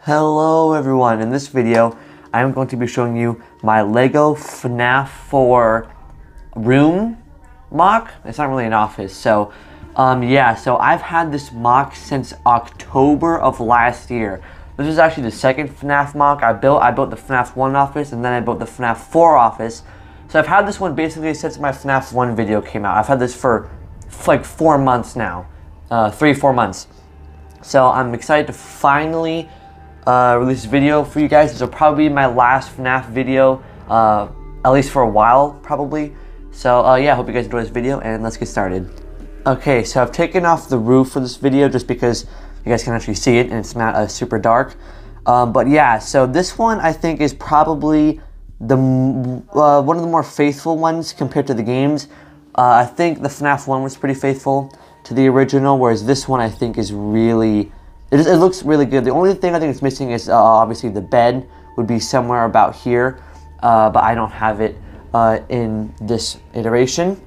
Hello everyone, in this video I am going to be showing you my Lego FNAF 4 room MOC. It's not really an office, so so I've had this MOC since October of last year. This is actually the second FNAF MOC I built the FNAF 1 office, and then I built the FNAF 4 office. So I've had this one basically since my FNAF 1 video came out. I've had this for like 4 months now, 3-4 months. So I'm excited to finally release this video for you guys. This will probably be my last FNAF video, at least for a while, probably. So yeah, I hope you guys enjoy this video, and let's get started. Okay, so I've taken off the roof for this video just because you guys can actually see it and it's not super dark. But yeah, so this one I think is probably the one of the more faithful ones compared to the games. I think the FNAF 1 was pretty faithful to the original, whereas this one I think is really... It looks really good. The only thing I think it's missing is obviously the bed would be somewhere about here, but I don't have it in this iteration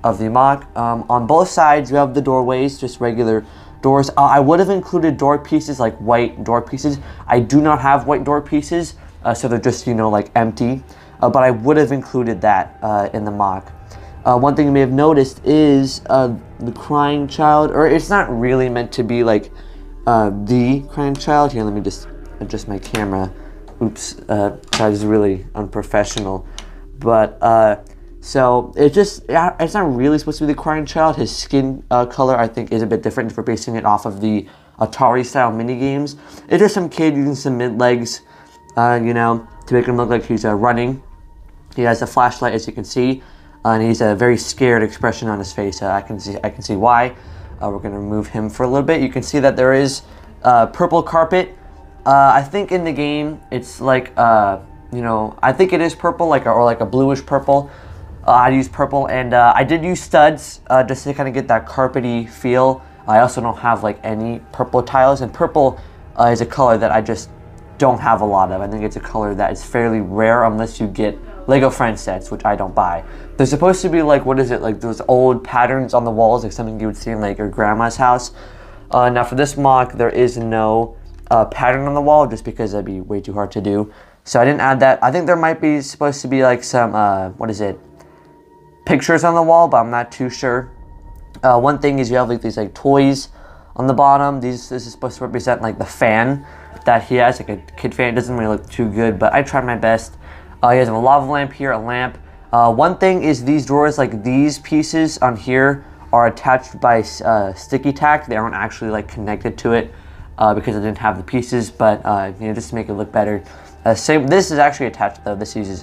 of the MOC. On both sides you have the doorways, just regular doors. I would have included door pieces, like white door pieces. I do not have white door pieces, so they're just, you know, like empty, but I would have included that in the MOC. One thing you may have noticed is the crying child, or it's not really meant to be like the crying child. Here, let me just adjust my camera. Oops, that is really unprofessional. But so it's not really supposed to be the crying child. His skin color, I think, is a bit different if we're basing it off of the Atari style mini games. It's just some kid using some mid legs, you know, to make him look like he's running. He has a flashlight, as you can see, and he's a very scared expression on his face. I can see why. We're going to remove him for a little bit. You can see that there is purple carpet. I think in the game it's like, you know, I think it is purple, or like a bluish purple. I used purple, and I did use studs just to kind of get that carpety feel. I also don't have like any purple tiles, and purple is a color that I just don't have a lot of. I think it's a color that is fairly rare unless you get Lego Friends sets, which I don't buy. They're supposed to be like, what is it, like those old patterns on the walls, like something you would see in like your grandma's house. Now for this MOC, there is no pattern on the wall, just because that'd be way too hard to do. So I didn't add that. I think there might be supposed to be like some, what is it, pictures on the wall, but I'm not too sure. One thing is you have like these like toys on the bottom. This is supposed to represent like the fan that he has, like a kid fan. It doesn't really look too good, but I tried my best. He has a lava lamp here, a lamp. One thing is these drawers, like these pieces on here, are attached by sticky tack. They aren't actually like connected to it because I didn't have the pieces, but you know, just to make it look better. This is actually attached though. This uses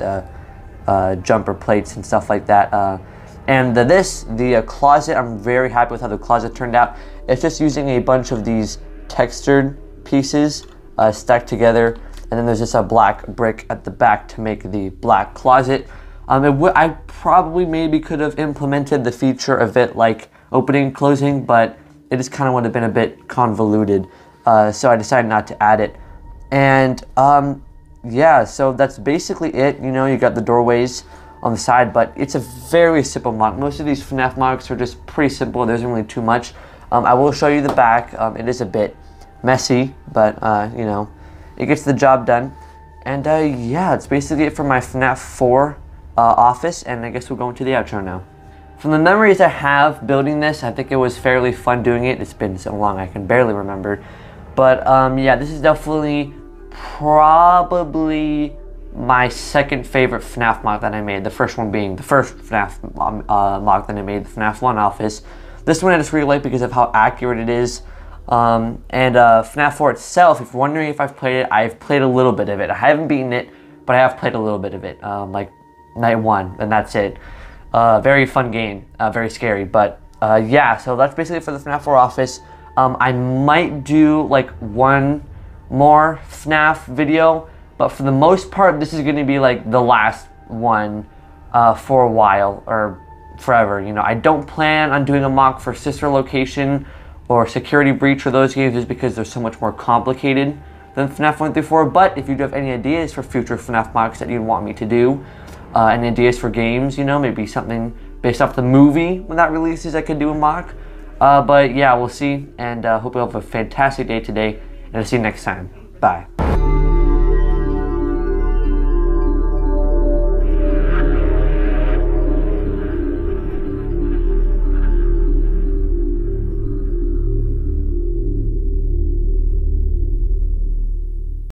jumper plates and stuff like that. And the closet, I'm very happy with how the closet turned out. It's just using a bunch of these textured pieces stacked together. And then there's just a black brick at the back to make the black closet. I probably maybe could have implemented the feature of it like opening, closing, but it just kind of would have been a bit convoluted. So I decided not to add it. And yeah, so that's basically it. You know, you got the doorways on the side, but it's a very simple MOC. Most of these FNAF MOCs are just pretty simple. There isn't really too much. I will show you the back. It is a bit messy, but you know, it gets the job done. And yeah, it's basically it for my FNAF 4 office, and I guess we'll go into the outro now. From the memories I have building this, I think it was fairly fun doing it. It's been so long I can barely remember. But yeah, this is definitely probably my second favorite FNAF MOC that I made. The first one being the first FNAF MOC that I made, the FNAF 1 office. This one I just really like because of how accurate it is. And FNAF 4 itself, if you're wondering if I've played it, I've played a little bit of it. I haven't beaten it, but I have played a little bit of it, like night 1, and that's it. Very fun game, very scary, but yeah, so that's basically it for the FNAF 4 office. I might do like one more FNAF video, but for the most part, this is going to be like the last one for a while, or forever. You know, I don't plan on doing a MOC for Sister Location or Security Breach or those games, just because they're so much more complicated than FNAF 1 through 4. But if you do have any ideas for future FNAF MOCs that you'd want me to do, any ideas for games, you know, maybe something based off the movie when that releases, I could do a MOC. But yeah, we'll see, and hope you have a fantastic day today, and I'll see you next time. Bye. you.